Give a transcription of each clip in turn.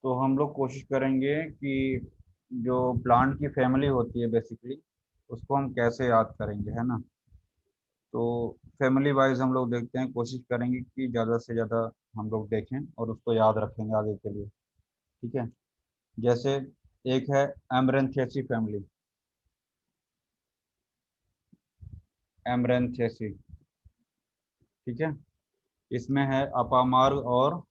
तो हम लोग कोशिश करेंगे कि जो प्लांट की फैमिली होती है बेसिकली उसको हम कैसे याद करेंगे, है ना। तो फैमिली वाइज हम लोग देखते हैं, कोशिश करेंगे कि ज़्यादा से ज़्यादा हम लोग देखें और उसको याद रखेंगे आगे के लिए। ठीक है। जैसे एक है एमरेंथेसी फैमिली। एमरेंथेसी, ठीक है। इसमें है अपामार्ग और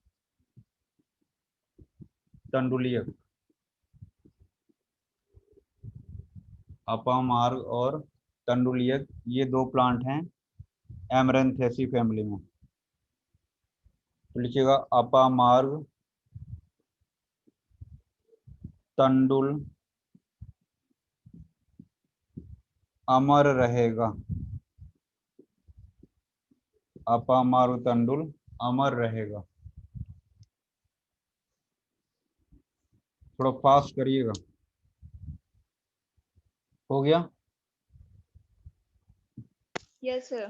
तंडुलियक। अपामार्ग और तंडुलियक ये दो प्लांट हैं एमरेंथेसी फैमिली में। तो लिखिएगा अपामार्ग तंडुल अमर रहेगा। अपामार्ग तंडुल अमर रहेगा। थोड़ा फास्ट करिएगा। हो गया। Yes sir.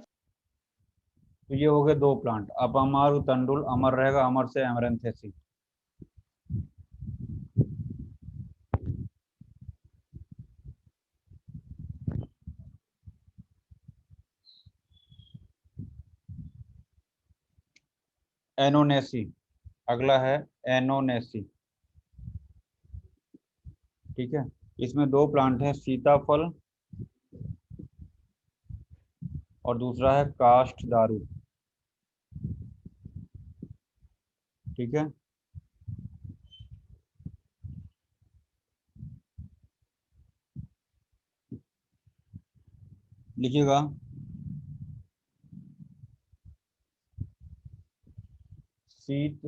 तो ये हो गए दो प्लांट, अपामार्ग तंडुल अमर रहेगा, अमर से एमरेंथेसी। एनोनेसी, अगला है एनोनेसी। ठीक है। इसमें दो प्लांट है, सीताफल और दूसरा है काष्ठ दारू। ठीक है। लिखिएगा सीत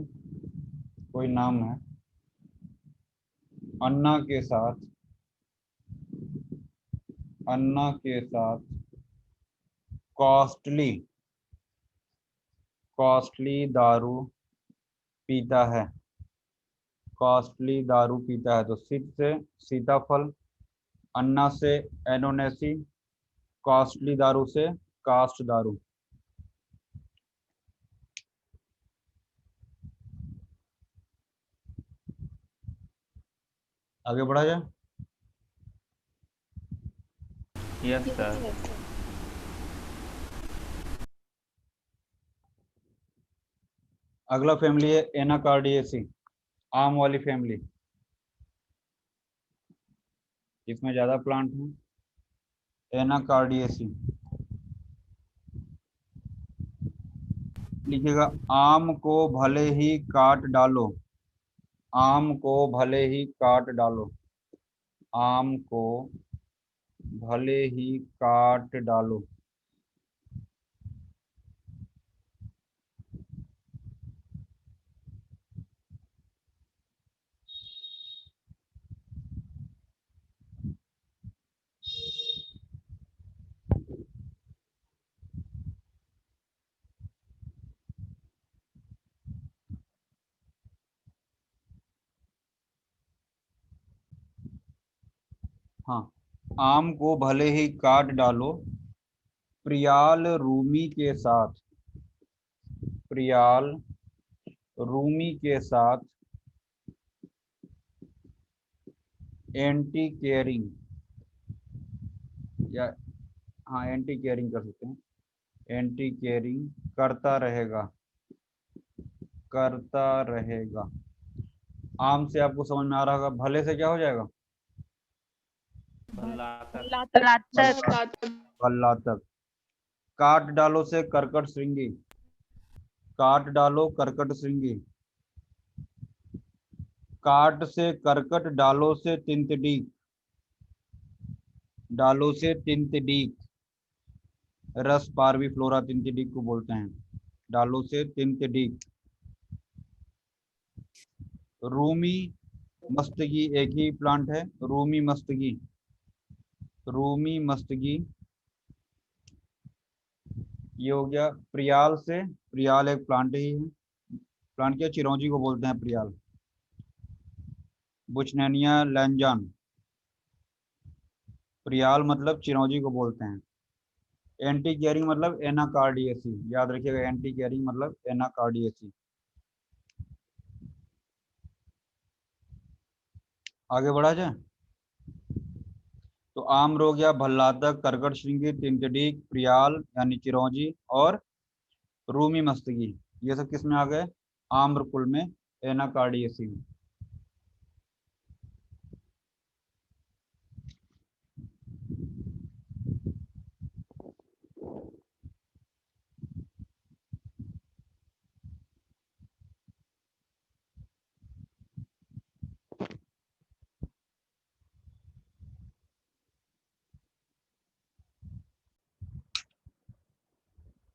कोई नाम है, अन्ना के साथ, अन्ना के साथ कॉस्टली, कॉस्टली दारू पीता है। कॉस्टली दारू पीता है। तो सीत से सीताफल, अन्ना से एनोनेसी, कॉस्टली दारू से कास्ट दारू। आगे बढ़ा जाए। Yes yes sir. सर। अगला फैमिली है एनाकार्डियेसी, आम वाली फैमिली। इसमें ज्यादा प्लांट हैं। एनाकार्डियेसी, लिखिएगा आम को भले ही काट डालो। आम को भले ही काट डालो। आम को भले ही काट डालो। हाँ, आम को भले ही काट डालो, प्रियाल रूमी के साथ, प्रियाल रूमी के साथ एंटी केयरिंग, या हाँ एंटी केयरिंग कर सकते हैं। एंटी केयरिंग करता रहेगा, करता रहेगा। आम से आपको समझ में आ रहा होगा, भले से क्या हो जाएगा, भला तक। लातक। भल्ला तक। काट डालो से करकट श्रृंगी, काट डालो करकट श्रृंगी। काट से करकट, डालो से तिंतडीक, डालो से तिंतडीक। रस पारवी फ्लोरा तिंतडीक को बोलते हैं, डालो से तिंतडीक। रूमी मस्तगी एक ही प्लांट है, रूमी मस्तगी, रूमी मस्तगी। ये हो गया प्रियाल से। प्रियाल एक प्लांट ही है, प्लांट क्या, चिरौंजी को बोलते हैं प्रियाल। बुचनैनिया लैंजान, प्रियाल मतलब चिरौंजी को बोलते हैं। एंटी केयरिंग मतलब एनाकार्डियेसी, याद रखिएगा, एंटी केयरिंग मतलब एनाकार्डियेसी। आगे बढ़ा जाए। तो आम रोग या भल्लातक, कर्कट श्रृंगी, तिनकड़ी, प्रियाल यानी चिरौंजी और रूमी मस्तकी, ये सब किस में आ गए? आम्र कुल में, एनाकार्डियेसी में।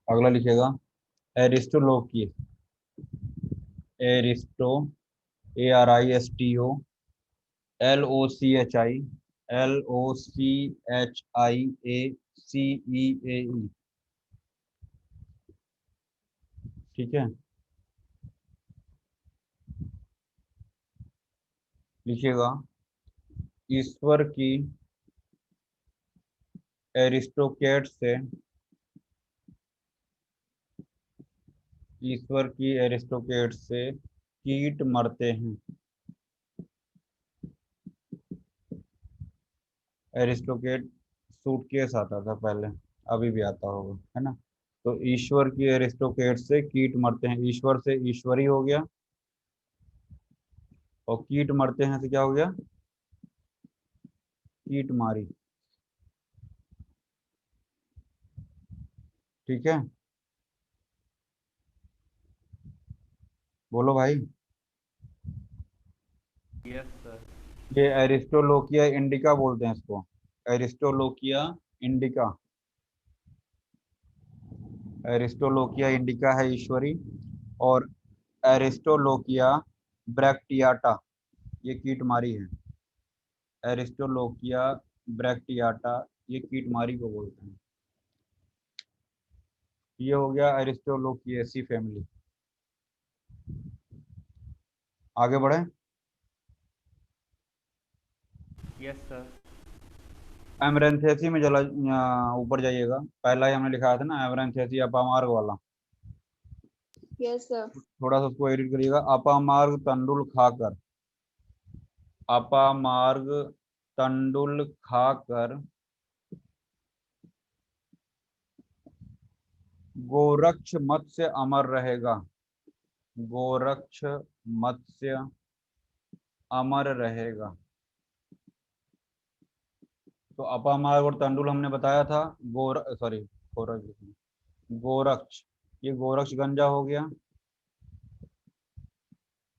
अगला लिखिएगा एरिस्टोलोकी, एरिस्टो, ARISTO, LOCHIACEAE, ठीक है। लिखिएगा ईश्वर की एरिस्टोकेट से, ईश्वर की एरिस्टोकेट से कीट मरते हैं। एरिस्टोकेट सूटकेस आता था पहले, अभी भी आता होगा, है ना। तो ईश्वर की एरिस्टोकेट से कीट मरते हैं, ईश्वर से ईश्वरी हो गया, और कीट मरते हैं से क्या हो गया? कीट मारी, ठीक है। बोलो भाई। Yes sir. ये एरिस्टोलोकिया इंडिका बोलते हैं इसको, एरिस्टोलोकिया इंडिका। एरिस्टोलोकिया इंडिका है ईश्वरी, और एरिस्टोलोकिया ब्रैक्टियाटा ये कीटमारी है। एरिस्टोलोकिया ब्रैक्टियाटा ये कीटमारी को बोलते हैं। ये हो गया एरिस्टोलोकियेसी फैमिली। आगे बढ़े। Yes sir. एमरेंथेसी में जला ऊपर जाइएगा, पहला ही हमने लिखा था ना एमरेंथेसी अपामार्ग वाला, Yes, sir. थोड़ा सा उसको एडिट करिएगा। अपामार्ग तंडुल खाकर, अपामार्ग तंडुल खाकर गोरक्ष मत्स्य अमर रहेगा, गोरक्ष मत्स्य अमर रहेगा। तो अपामार्ग और तंडुल हमने बताया था, सॉरी गोरक्ष, गोरक्ष, ये गोरक्ष गंजा हो गया,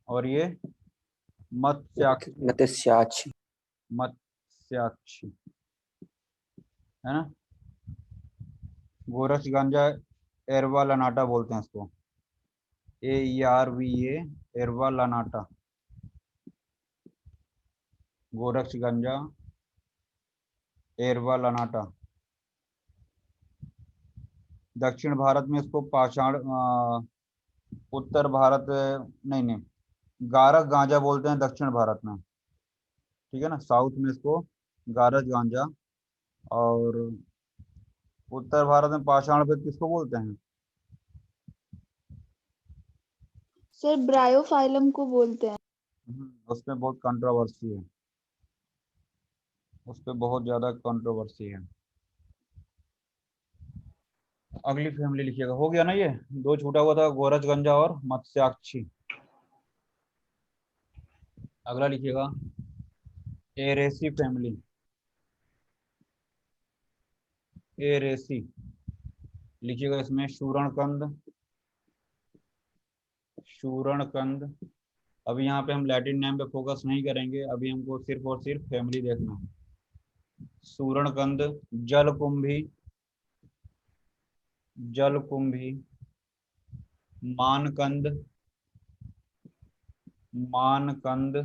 और ये मत्स्याक्षी, मत्स्याक्षी। मत्स्याक्षी, है ना। गोरक्ष गंजा, एरवा लनाटा बोलते हैं इसको, AERVA, एरवा लनाटा, गोरक्ष गंजा, एरवा लनाटा। दक्षिण भारत में इसको पाषाण, उत्तर भारत, नहीं नहीं, गारक गांजा बोलते हैं दक्षिण भारत में, ठीक है ना। साउथ में इसको गारज गांजा, और उत्तर भारत में पाषाण फिर किसको बोलते हैं? सर ब्रायोफाइलम को बोलते हैं। उसमें बहुत कंट्रोवर्सी है, उस पर बहुत ज्यादा कंट्रोवर्सी है। अगली फैमिली लिखिएगा, हो गया ना, ये दो छूटा हुआ था, गोरज गंजा और मत्स्याक्षी। अगला लिखिएगा एरेसी फैमिली, एरेसी। लिखिएगा इसमें शूरणकंद, शूरणकंद। अभी यहाँ पे हम लैटिन नेम पे फोकस नहीं करेंगे, अभी हमको सिर्फ और सिर्फ फैमिली देखना है। शूरणकंद, जलकुंभी, जलकुंभी, मानकंद, मानकंद,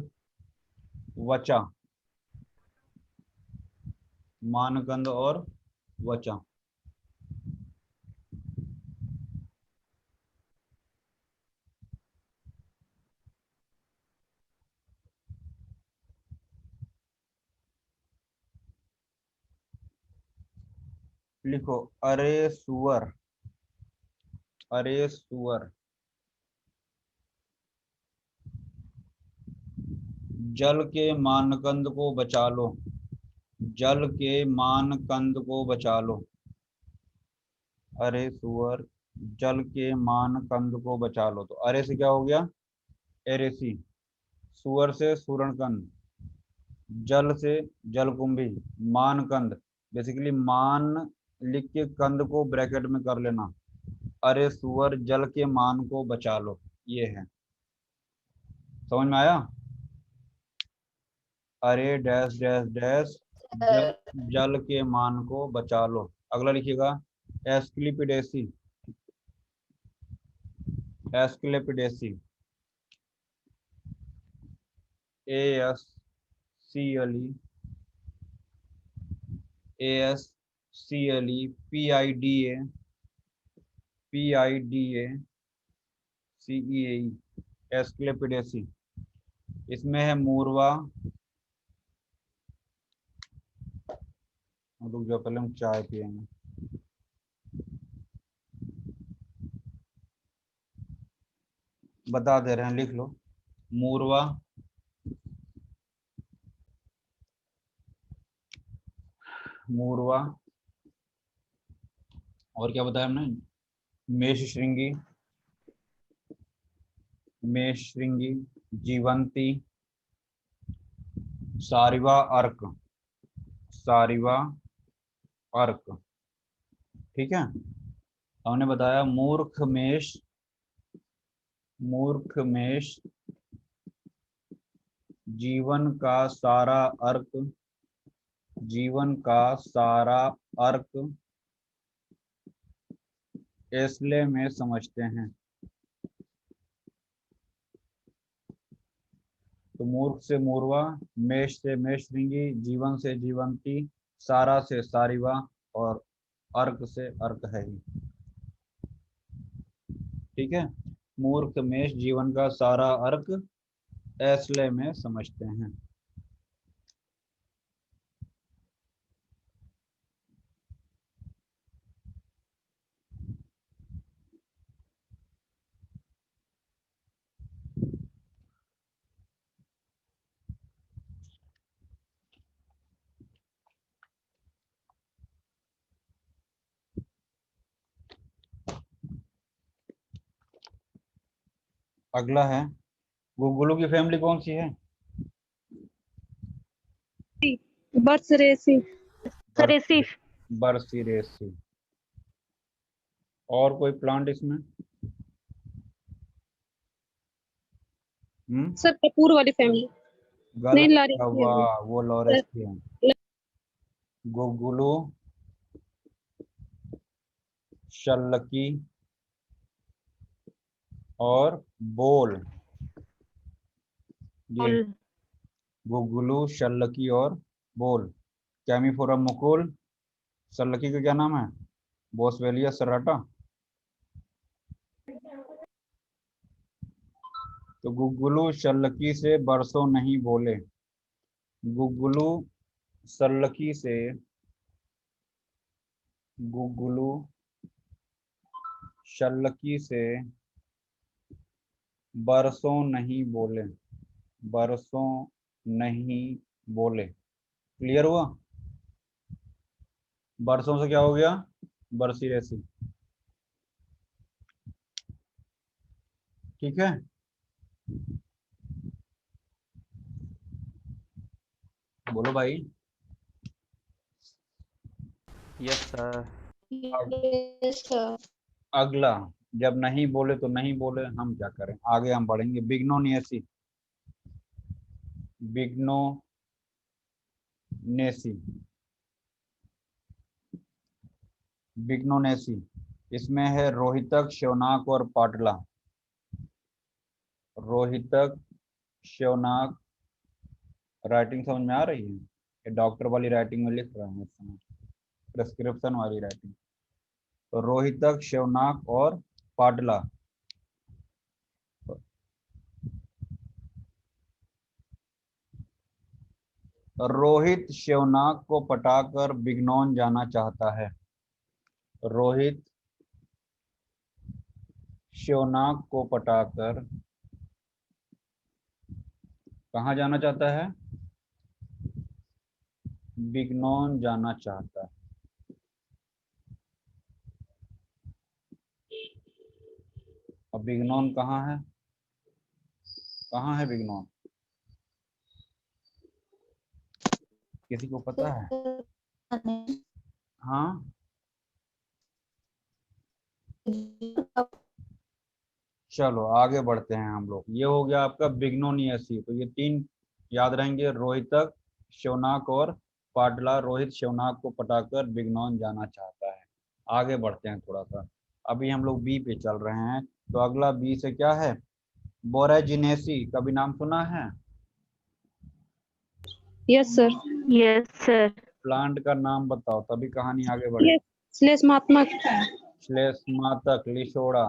वचा, मानकंद और वचा। लिखो अरे सुअर, अरे सुअर, जल के मानकंद को बचा लो, जल के मानकंद को बचा लो। अरे सुअर, जल के मानकंद को बचा लो। तो अरे से क्या हो गया, एरेसी। सुअर से सूरणकंद, जल से जलकुंभी, मानकंद, बेसिकली मान लिख के कंद को ब्रैकेट में कर लेना। अरे सुअर, जल के मान को बचा लो, ये है। समझ में आया? अरे डैश डैश डैश, जल, जल के मान को बचा लो। अगला लिखिएगा, Asclepiadaceae, Asclepiadaceae, A S C L E, A S C L E P I D A, P I D A C E A, Asclepiadaceae. इसमें है मूर्वा। रुक जाओ, पहले हम चाय पियेंगे। बता दे रहे हैं, लिख लो। मूर्वा, मूर्वा, और क्या बताया हमने, मेष श्रृंगी, मेष श्रृंगी, जीवंती, सारिवा अर्क, सारिवा अर्क। ठीक है, हमने बताया मूर्ख मेष, मूर्ख मेष, जीवन का सारा अर्क, जीवन का सारा अर्क एसले में समझते हैं। तो मूर्ख से मूर्वा, मेष से मेष श्रृंगी, जीवन से जीवंती, सारा से सारिवा, और अर्क से अर्क है ही। ठीक है, मूर्ख मेष जीवन का सारा अर्क एसले में समझते हैं। अगला है, गुगुलू की फैमिली कौन सी है? बर्सरेसी। बर्सिरेसी। और कोई प्लांट इसमें? सर कपूर वाली फैमिली। नहीं, गलत। लारेसी है वो। वाह, वो लॉरेस की है। गुगुलू, शल्लकी और बोल, ये गुगुलू, शल्लकी और बोल। कैमीफोरम मुकुल। शल्लकी का क्या नाम है? बोसवेलिया सर्राटा। तो गुगुलू शल्लकी से बरसों नहीं बोले, गुगुलू शल्लकी से, गुगुलू शल्लकी से बरसों नहीं बोले, बरसों नहीं बोले। क्लियर हुआ? बरसों से क्या हो गया, बरसी रेसी। ठीक है, बोलो भाई। Yes sir. Yes sir. अगला, जब नहीं बोले तो नहीं बोले, हम क्या करें, आगे हम बढ़ेंगे। बिग्नोनियसी, बिग्नोनेसी, बिग्नोनेसी। इसमें है रोहितक, शौनाक और पाटला। रोहितक, शौनाक। राइटिंग समझ में आ रही है? ये डॉक्टर वाली राइटिंग में लिख रहा हूँ इस समय, प्रेस्क्रिप्शन वाली राइटिंग। तो रोहितक, शौनाक और पाटला। रोहित शौनाक को पटाकर बिगनौन जाना चाहता है। रोहित शौनाक को पटाकर कहाँ जाना चाहता है? बिगनॉन जाना चाहता है। अब बिगनॉन कहाँ है? कहाँ है बिगनॉन? किसी को पता है? हाँ, चलो आगे बढ़ते हैं हम लोग। ये हो गया आपका बिग्नोनियसी। तो ये 3 याद रहेंगे, रोहितक, शिवनाक और पाटला। रोहित शिवनाक को पटाकर बिगनौन जाना चाहता है। आगे बढ़ते हैं थोड़ा सा। अभी हम लोग बी पे चल रहे हैं। तो अगला बी से क्या है? बोरेजिनेसी, कभी नाम सुना है? Yes sir. Yes sir. Plant का नाम बताओ, तभी कहानी आगे बढ़े। यस श्लेष्मात्मक। श्लेष्मातक, लिशोड़ा।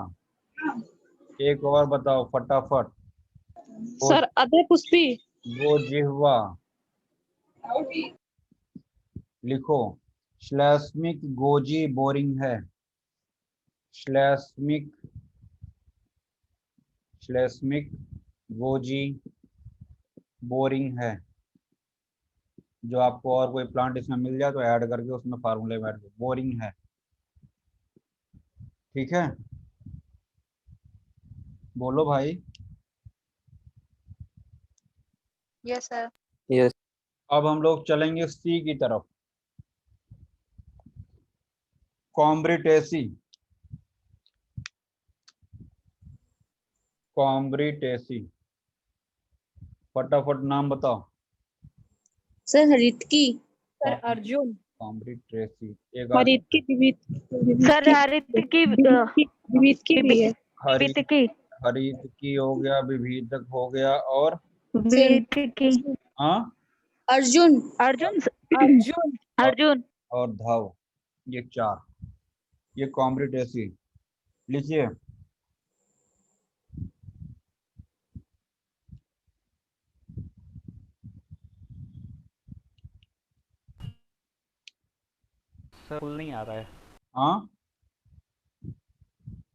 एक और बताओ फटाफट। गो, सर अधे पुष्पी। गोजिह्वा। लिखो। श्लेष्मिक गोजी बोरिंग है। श्लेष्मिक श्लेष्मिक गोजी बोरिंग है। जो आपको और कोई प्लांट इसमें मिल जाए तो ऐड करके उसमें फार्मूले में ऐड करो। बोरिंग है, ठीक है? बोलो भाई। Yes sir. यस। अब हम लोग चलेंगे सी की तरफ। कॉम्ब्रिटेसी। कॉम्ब्रिटेसी, फटाफट नाम बताओ। सर हरितकी। सर अर्जुन। कॉम्ब्रिटेसी, एक हरितकी सर हरित की विविधकी भी है। हरित विविध की हरित की हो गया, विभीदक हो गया, और सर विविध की हाँ, अर्जुन। अर्जुन अर्जुन। और, अर्जुन। और धाव। ये 4, ये कॉम्ब्रिटेसी। लिखिए। सर फुल नहीं आ रहा है। हाँ,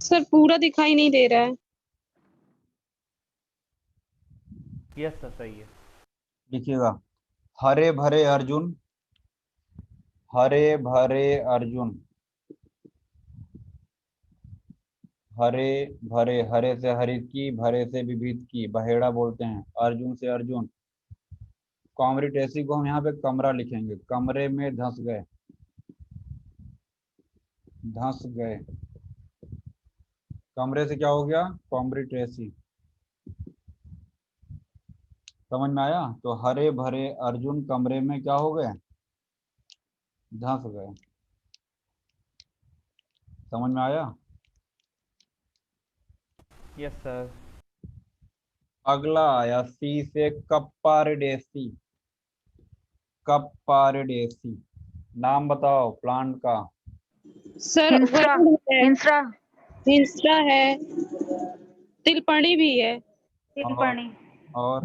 सर पूरा दिखाई नहीं दे रहा है। यस सर सही है। लिखिएगा। हरे भरे अर्जुन। हरे भरे अर्जुन। हरे भरे, हरे से हरित की, भरे से विविध की, बहेड़ा बोलते हैं। अर्जुन से अर्जुन। कॉम्ब्रिटेसी को हम यहाँ पे कमरा लिखेंगे। कमरे में धंस गए। धंस गए। कमरे से क्या हो गया? कॉम्ब्रिटेसी। समझ में आया? तो हरे भरे अर्जुन कमरे में क्या हो गए? धंस गए। समझ में आया? Yes sir. अगला आया सी से कप्पारिडेसी। कप्पारिडेसी, नाम बताओ प्लांट का। सर हिंसरा। वरुण है। हिंसरा। हिंसरा है। तिलपणी भी है। और तिलपर्णी। और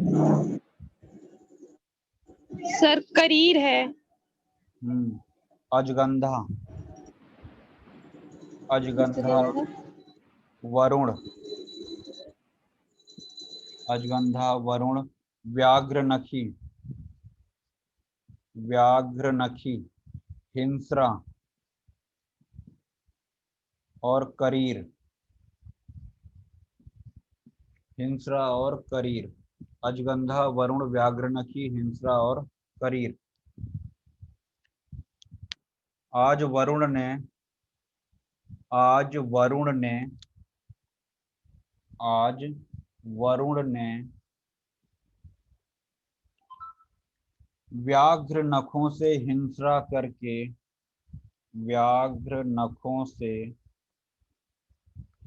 सर करीर है। अजगंधा। अजगंधा, वरुण। अजगंधा, वरुण। व्याघ्र नखी। व्याघ्र नखी, हिंसरा और करीर। हिंसरा और करीर। अजगंधा, वरुण, व्याघ्रनखी, हिंसरा और करीर। आज वरुण ने आज वरुण ने आज वरुण ने व्याघ्र नखों से हिंसरा करके व्याघ्र नखों से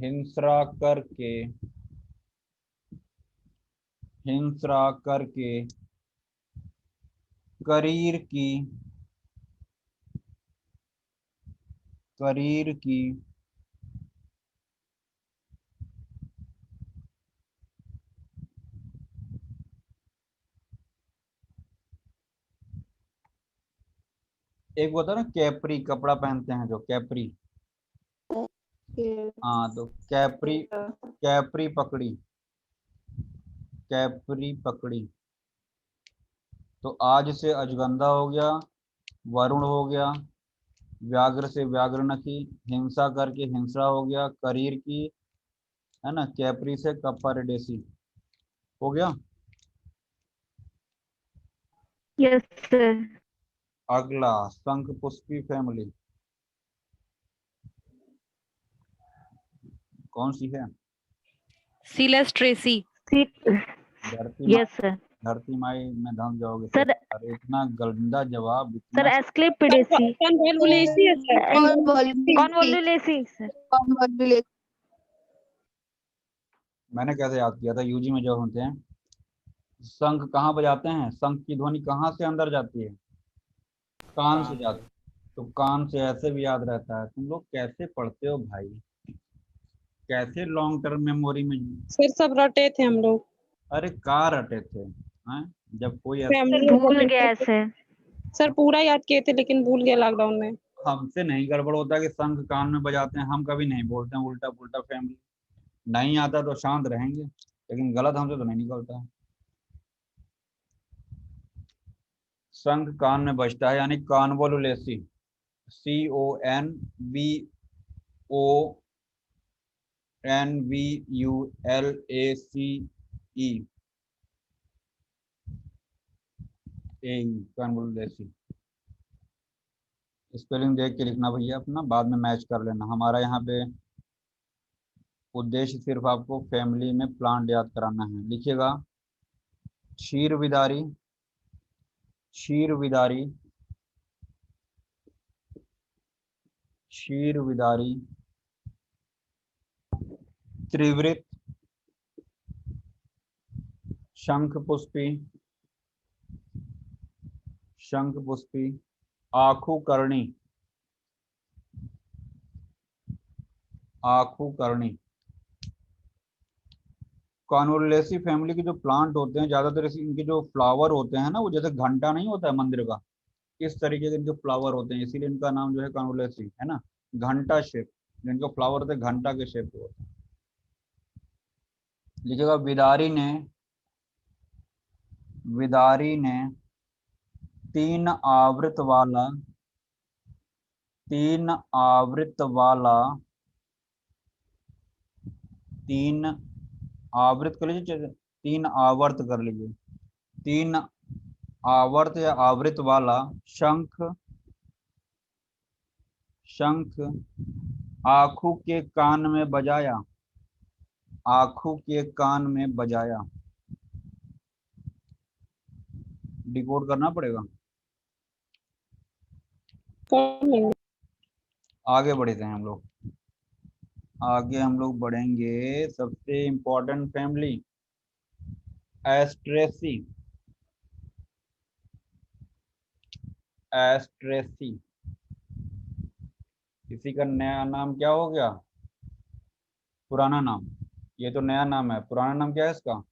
हिंसरा करके हिंसरा करके करीर की करीर की एक होता है ना कैपरी, कपड़ा पहनते हैं जो कैपरी। हाँ, तो कैपरी कैपरी पकड़ी। कैपरी पकड़ी। तो आज से अजगंधा हो गया, वरुण हो गया, व्याघ्र से व्याघ्रनखी, हिंसा करके हिंसा हो गया, करीर की, है ना, कैपरी से कप्पारिडेसी हो गया। Yes sir. अगला शंखपुष्पी फैमिली कौन सी है? सीलेस ट्रेसी। धरती माई, यस सर। धरती माई में धंस जाओगे सर अरे इतना गंदा जवाब, सर इतना एस्क्लेपिडेसी। कॉन्वोल्वुलेसी है सर। कॉन्वोल्वुलेसी सर। मैंने कैसे याद किया था, यूजी में जब होते हैं शंख कहाँ बजाते हैं, शंख की ध्वनि कहाँ से अंदर जाती है? कान से जाती है। तो कान से ऐसे भी याद रहता है। तुम लोग कैसे पढ़ते हो भाई, कैसे लॉन्ग टर्म मेमोरी में? सर सब रटे थे हम लोग। अरे कहाँ रटे थे हैं? जब कोई ऐसा फैमिली सर भूल गया सर। सर पूरा याद किए थे लेकिन भूल गया लॉकडाउन में। हमसे नहीं गड़बड़ होता कि शंख कान में बजाते हैं, हम कभी नहीं बोलते हैं उल्टा पुल्टा। फैमिली नहीं आता तो शांत रहेंगे, लेकिन गलत हमसे तो नहीं निकलता है। शंख कान में बजता है यानी कॉन्वोलुलेसी, CONVOLULACE, कॉन्वोलुलेसी। स्पेलिंग देख के लिखना भैया, अपना बाद में मैच कर लेना। हमारा यहाँ पे उद्देश्य सिर्फ आपको फैमिली में प्लांट याद कराना है। लिखिएगा क्षीर विदारी, क्षीर विदारी, क्षीर विदारी, त्रिवृत, शंख पुष्पी, शंख पुष्पी, आखू करणी, आखू करणी। कॉन्वोलुलेसी फैमिली के जो प्लांट होते हैं ज्यादातर इनके जो फ्लावर होते हैं ना, वो जैसे घंटा नहीं होता है मंदिर का, इस तरीके के इनके फ्लावर होते हैं, इसीलिए इनका नाम जो है कॉन्वोलुलेसी है ना। घंटा शेप, जिनके फ्लावर होते हैं घंटा के शेप के होते हैं। लिखिएगा विदारी ने, विदारी ने तीन आवृत वाला, तीन आवृत वाला, तीन आवृत कर लीजिए, तीन आवर्त कर लीजिए, तीन आवर्त या आवृत वाला शंख, शंख आखू के कान में बजाया, आखू के कान में बजाया। डिकोड करना पड़ेगा। कर लेंगे। आगे बढ़ते हैं हम लोग, आगे हम लोग बढ़ेंगे। सबसे इम्पोर्टेंट फैमिली एस्ट्रेसी, एस्ट्रेसी। इसी का नया नाम क्या हो गया? पुराना नाम। ये तो नया नाम है, पुराना नाम क्या है इसका?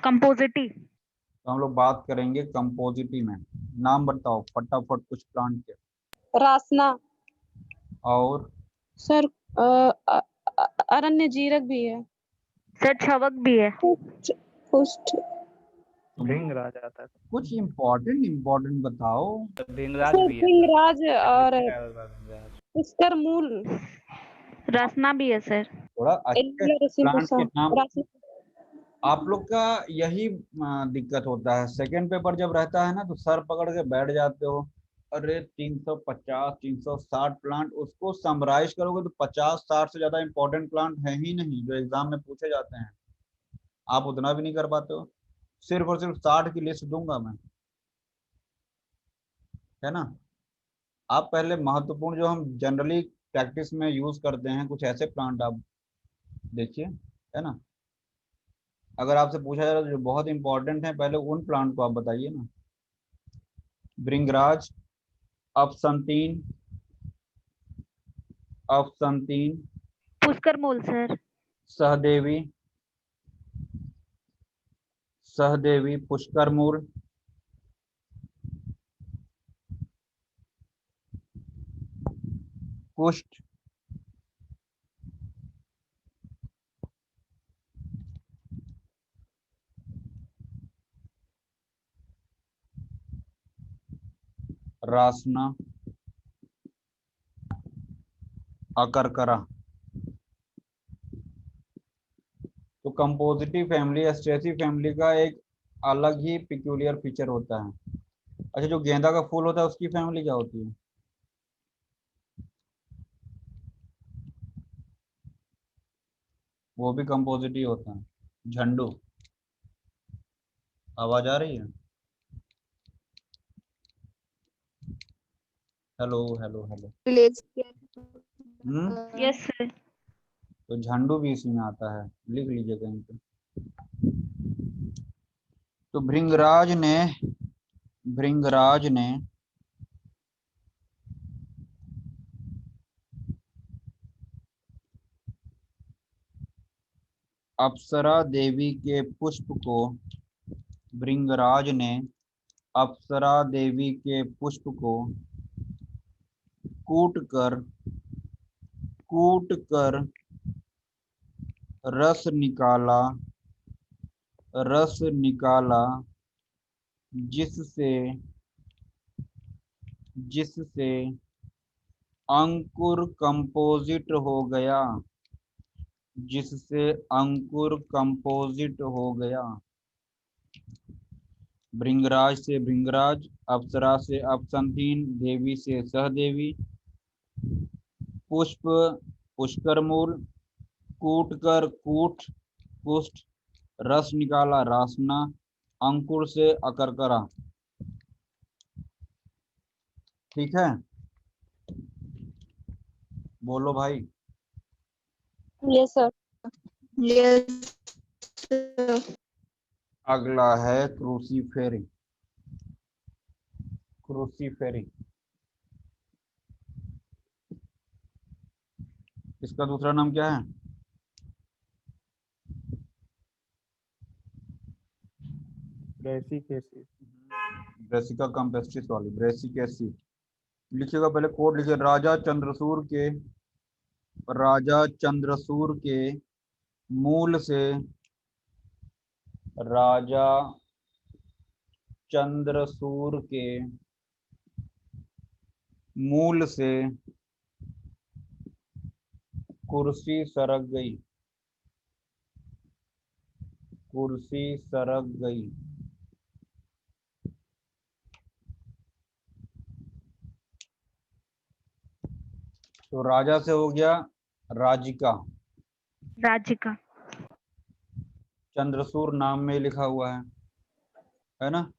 कंपोजिटी। तो हम लोग बात करेंगे कंपोजिटी में। नाम बताओ फटाफट कुछ प्लांट के। रासना। और सर अरण्य जीरक भी है। सर छवक भी है। पुष्ट। भृंगराज आता है। कुछ इम्पोर्टेंट इम्पोर्टेंट बताओ। भृंगराज सर भी है। भृंगराज और भृंगराज। पुष्कर मूल। रसना भी है सर। थोड़ा अच्छे प्लांट के नाम। रासना। आप लोग का यही दिक्कत होता है, सेकंड पेपर जब रहता है ना तो सर पकड़ के बैठ जाते हो। अरे 350 360 प्लांट, उसको समराइज करोगे तो 50 60 से ज्यादा इंपॉर्टेंट प्लांट है ही नहीं जो एग्जाम में पूछे जाते हैं। आप उतना भी नहीं कर पाते हो। सिर्फ और सिर्फ 60 की लिस्ट दूंगा मैं, है ना। आप पहले महत्वपूर्ण जो हम जनरली प्रैक्टिस में यूज करते हैं कुछ ऐसे प्लांट आप देखिए, है ना। अगर आपसे पूछा जाए तो जो बहुत इंपॉर्टेंट है पहले उन प्लांट को आप बताइए ना। भृंगराज, अपसंतीन, अपसंतीन, पुष्कर मूल सर। सहदेवी, सहदेवी, पुष्कर मूल, कुष्ठ, रासना, अकरकरा। तो कंपोजिटिव फैमिली एस्ट्रेसी फैमिली का एक अलग ही पिक्यूलियर फीचर होता है। अच्छा, जो गेंदा का फूल होता है उसकी फैमिली क्या होती है? वो भी कंपोजिटिव होता है, झंडू। आवाज आ रही है? Hello hello hello. विलेज के यस सर। तो झंडू भी इसी में आता है, लिख लीजिए कहीं पे। तो भृंगराज ने अप्सरा देवी के पुष्प को भृंगराज ने अप्सरा देवी के पुष्प को कूट कर रस निकाला जिससे जिससे अंकुर कंपोजिट हो गया भृंगराज से भृंगराज, अप्सरा से अप्संथीन, देवी से सहदेवी, पुष्प पुष्कर मूल, कुष्ठ, रस निकाला रासना, अंकुर से अकरकरा। ठीक है, बोलो भाई। Yes sir. यस। अगला है क्रूसीफेरी। इसका दूसरा नाम क्या है? ब्रेसिकेसी। ब्रेसिका कैम्पेस्ट्रिस वाली ब्रेसिकेसी। लिखिएगा, पहले कोड लिखिए। राजा चंद्रसूर के मूल से राजा चंद्रसूर के मूल से कुर्सी सरक गई। तो राजा से हो गया राजिका, राज्य का। चंद्रसूर नाम में लिखा हुआ है ना।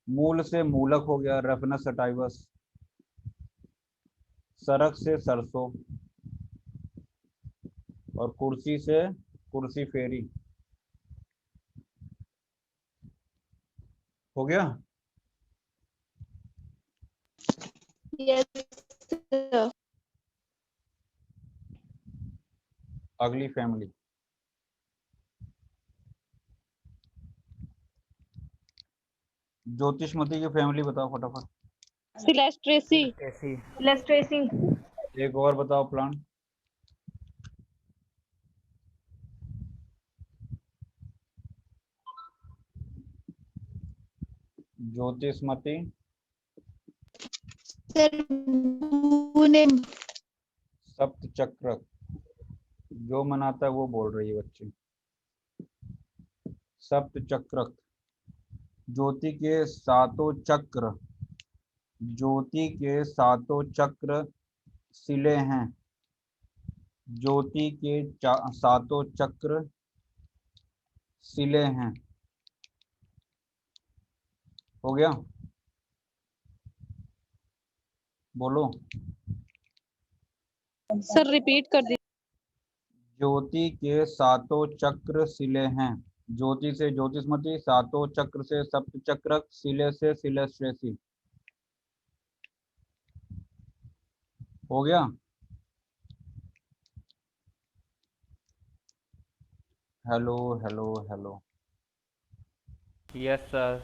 मूल से मूलक हो गया रेफनस सटाइवस, सरक से सरसों, और कुर्सी से कुर्सी फेरी। हो गया। यस। अगली फैमिली, ज्योतिषमती की फैमिली बताओ फटाफट। सिलेस्ट्रेसी। ऐसी। इलस्ट्रेसी। एक और बताओ प्लांट। ज्योतिषमती, सर ने सप्त चक्र। जो मनाता है वो बोल रही है बच्ची। सप्त चक्र, ज्योति के सातों चक्र सिले हैं। ज्योति के सातों चक्र सिले हैं। हो गया, बोलो। सर रिपीट कर दीजिए। ज्योति के सातों चक्र सिले हैं। ज्योति से ज्योतिषमती, सातों चक्र से सप्त चक्र, सिले से सिलेस्ट्रेसी। हो गया। Hello hello hello. Yes sir.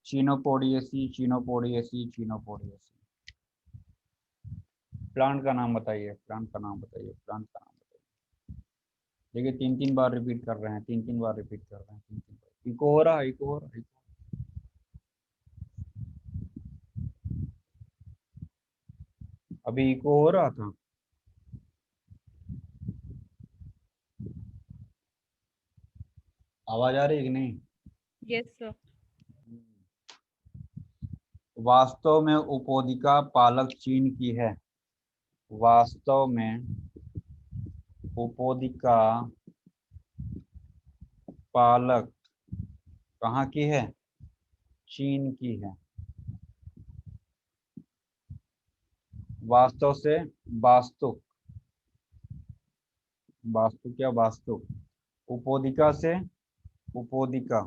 Chenopodiaceae. Plant का नाम बताइए। देखिए, 3 बार रिपीट कर रहे हैं, 3 बार रिपीट कर रहे हैं, 3 बार। इको हो रहा है, इको हो रहा है। अभी इको हो रहा था। आवाज आ रही है कि नहीं? Yes sir. वास्तव में उपोदिका पालक चीन की है। वास्तव में उपोदिका पालक कहाँ की है? चीन की है। वास्तव से वास्तुक, वास्तु क्या वास्तु, उपोदिका से उपोदिका,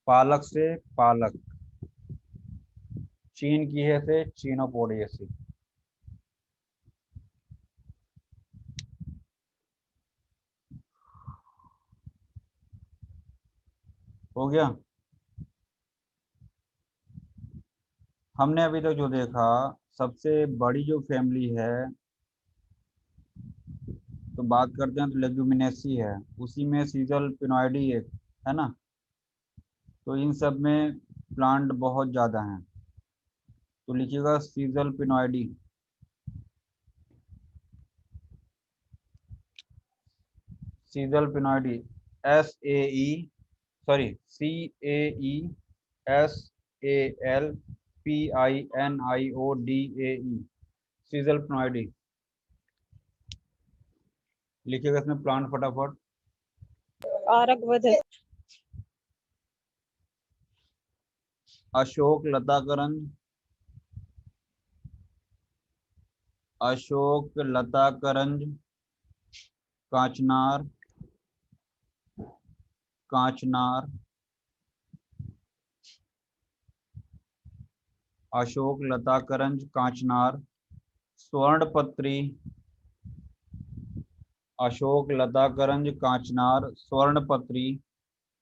पालक से पालक, चीन की है से चीनोपोडियसी। हो गया। हमने अभी तक जो देखा, सबसे बड़ी जो फैमिली है, तो बात करते हैं तो लेग्यूमिनेसी है, उसी में सीजल पिनॉइडी है ना। तो इन सब में प्लांट बहुत ज़्यादा हैं, तो लिखिएगा सीजल पिनॉइडी। सीजल पिनॉइडी, SAESALPINIODAE, सीजल पिनॉइडी। लिखिएगा इसमें प्लांट फटाफट। आरकवध है। अशोक लताकरंज, अशोक लताकरंज, कांचनार, कांचनार, अशोक लताकरंज कांचनार, स्वर्णपत्री, अशोक लताकरंज कांचनार स्वर्णपत्री,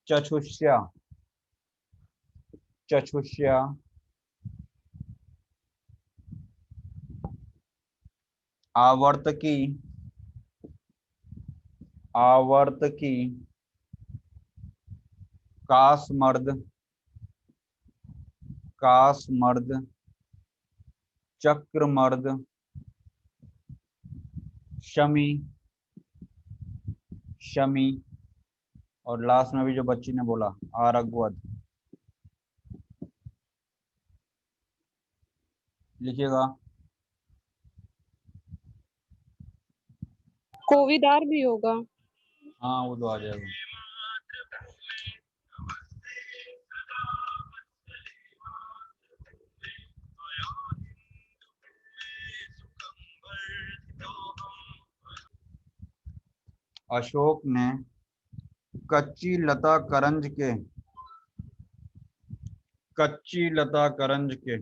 चछुष्या, चछुष्या, आवर्तकी, आवर्तकी, कासमर्द, कासमर्द, चक्रमर्द, शमी, शमी, और लास्ट में भी जो बच्ची ने बोला आरगवद। लिखिएगा। कोविदार भी होगा। हाँ वो तो आ जाएगा। अशोक ने कच्ची लता करंज के, कच्ची लता करंज के,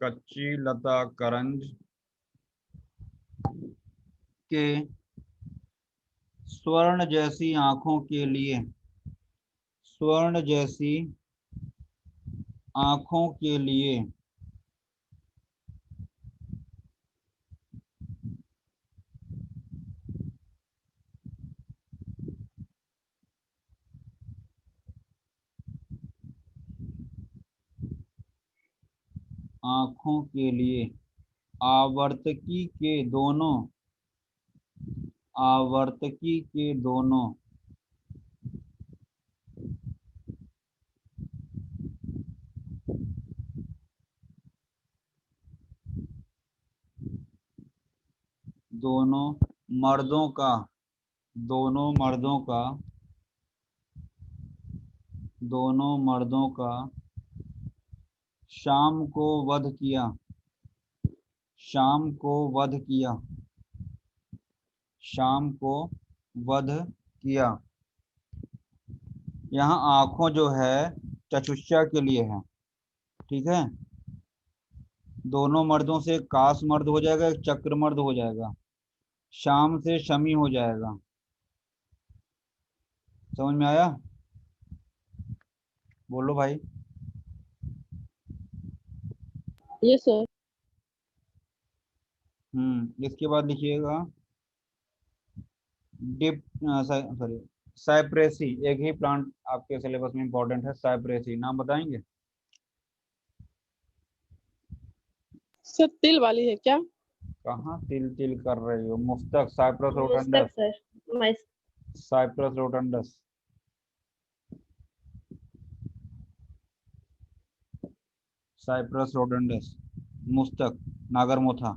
कच्ची लता करंज के स्वर्ण जैसी आंखों के लिए, स्वर्ण जैसी आंखों के लिए आंखों के लिए आवर्तकी के दोनों, आवर्तकी के दोनों दोनों मर्दों का, दोनों मर्दों का, दोनों मर्दों का शाम को वध किया, शाम को वध किया, शाम को वध किया। यहाँ आंखों जो है चक्षुष्या के लिए है, ठीक है। दोनों मर्दों से कास मर्द हो जाएगा, एक चक्र मर्द हो जाएगा, शाम से शमी हो जाएगा। समझ में आया? बोलो भाई। Yes sir. इसके बाद लिखिएगा डिप, सॉरी, साइप्रेसी। एक ही प्लांट आपके सिलेबस में इंपॉर्टेंट है, साइप्रेसी। नाम बताएंगे? सर तिल वाली है क्या? कहाँ तिल तिल कर रही हो? मुफ्तक, साइप्रस मुस्तक रोटंडस, सर। मैं साइप्रस रोटंडस। साइप्रस रोटंडस, मुस्तक, नागरमोथा।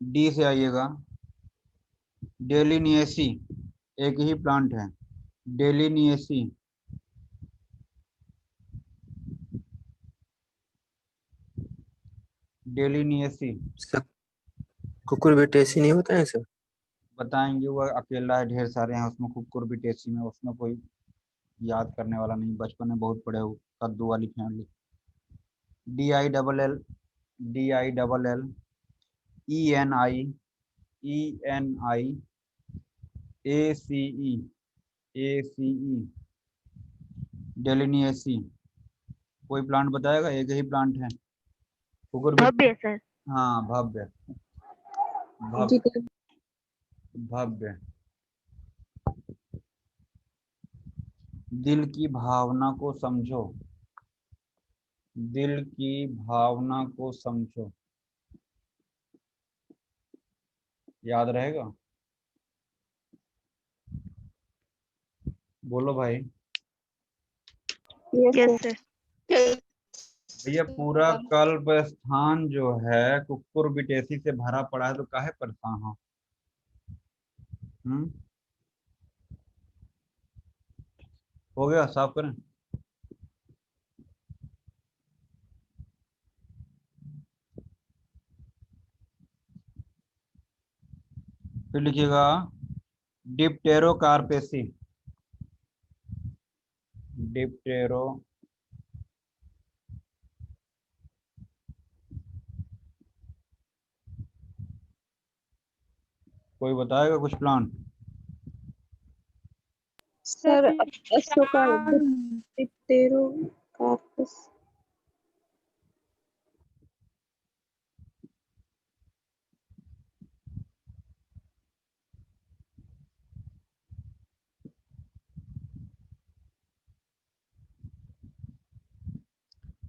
डी से आइएगा। डेलिनिएसी एक ही प्लांट है। डेलिनिएसी, डेलिनिएसी सर कुकुरबिटेसी नहीं होता है सर? बताएंगे, वो अकेला है, ढेर सारे हैं उसमें। कुकुरबिटेसी में उसमें कोई याद करने वाला नहीं, बचपन में बहुत पढ़े हो। कद्दू वाली family. D I double L, D I double L, E N I, E N I, A C E, A C E, Dilleniaceae. कोई प्लांट बताएगा? एक ही प्लांट है कुकुरबिट। भव्य सर। हाँ, भव्य, जी भव्य, भव्य। दिल की भावना को समझो, दिल की भावना को समझो। याद रहेगा? बोलो भाई। Yes yes sir. सर। भैया पूरा कल्प स्थान जो है कुकुरबिटेसी से भरा पड़ा है, तो काहे परेशान हो? हम्म, हो गया? साफ करें? फिर लिखिएगा डिप्टेरोकार्पेसी, डिप्टेरो कोई बताएगा कुछ plant? Sir Ashoka Dipterocarpus.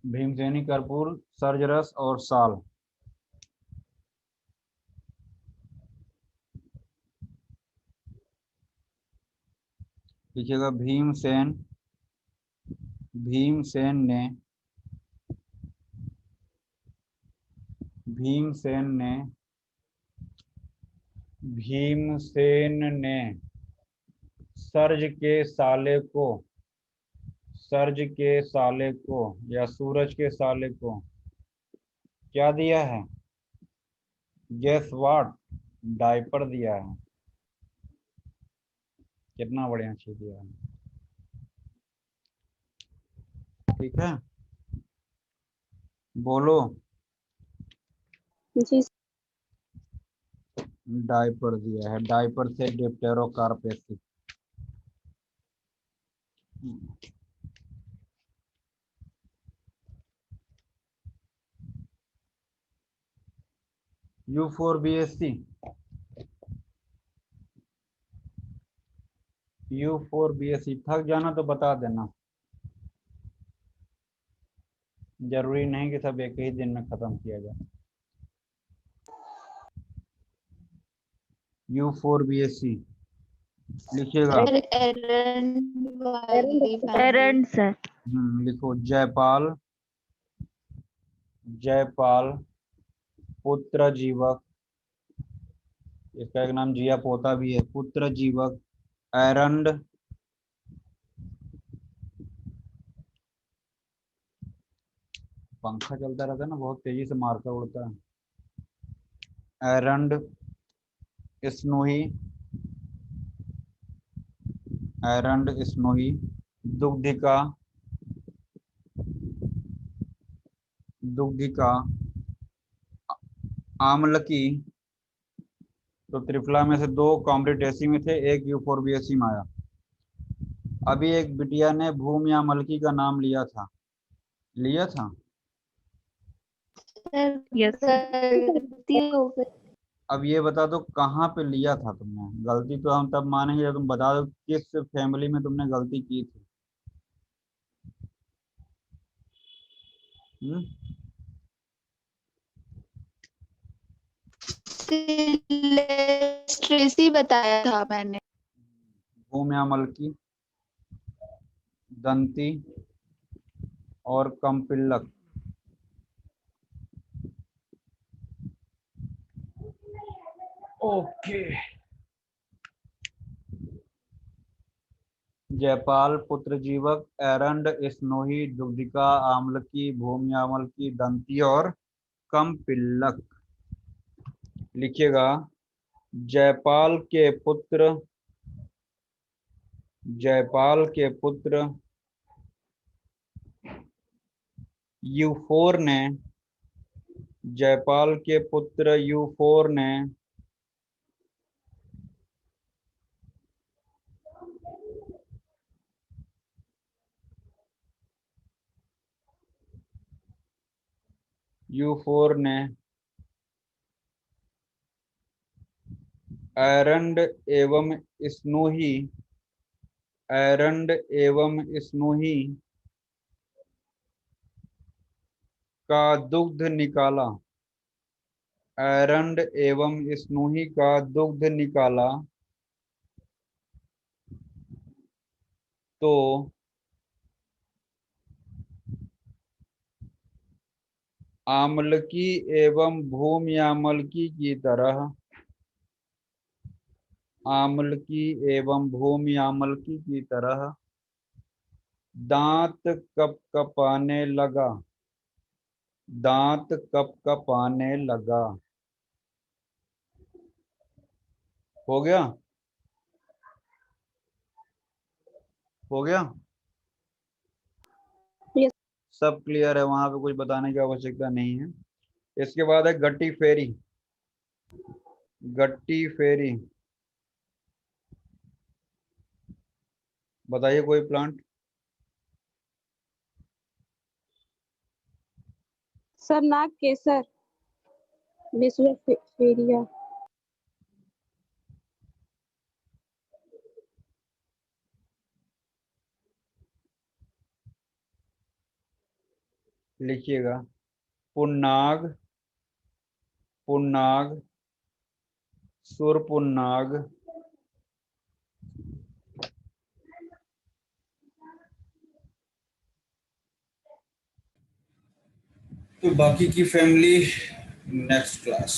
भीमसेनी, कर्पूर, सर्जरस और साल। लिखिएगा भीमसेन, भीमसेन ने, भीमसेन ने, भीमसेन ने सर्ज के साले को, सर्ज के साले को या सूरज के साले को क्या दिया है? Guess what? डायपर दिया है। कितना बढ़िया चीज दिया है। ठीक है, बोलो। जी डायपर दिया है, डायपर से डिप्टेरोकार्पेसी। U4BSC, U4BSC। थक जाना तो बता देना, जरूरी नहीं कि सब एक ही दिन में खत्म किया जाए। U4BSC लिखिएगा। एरंड सर। लिखो जयपाल, जयपाल पुत्र जीवक, इसका एक नाम जिया पोता भी है, पुत्र जीवक एरंड, पंखा चलता रहता है ना, बहुत तेजी से मार्कर उड़ता है। एरंड स्नोही, एरंड स्नोही, दुग्धिका, दुग्धिका, आमलकी। तो त्रिफला में से दो कॉम्बिटेसी में थे, एक U4BSC में आया। अभी एक बिटिया ने भूम या मलकी का नाम लिया था, लिया था? Yes sir. गलती हो गई। अब ये बता दो कहाँ पे लिया था तुमने? गलती तो हम तब मानेंगे जब तुम बता दो किस फैमिली में तुमने गलती की थी। ट्रेसी बताया था मैंने। भूम्यामल की, दंती और कंपिल्लक। ओके। जयपाल, पुत्र जीवक, एरंड, स्नोही, दुग्धिका, आम्लकी, भूम्यामल की, दंती और कंपिल्लक। लिखिएगा, जयपाल के पुत्र यूफोर ने जयपाल के पुत्र यूफोर ने एरंड एवं स्नोही का दुग्ध निकाला। एरंड एवं स्नोही का दुग्ध निकाला तो आम्लकी एवं भूम्यामलकी की तरह दांत कपकपाने लगा। हो गया? Yes. सब क्लियर है? वहां पे कुछ बताने की आवश्यकता नहीं है। इसके बाद है गट्टी फेरी। बताइए कोई प्लांट। सर नाग केसर, फेरिया। लिखिएगा, पुन्नाग, सुरपुन्नाग, तो बाकी की फैमिली नेक्स्ट क्लास।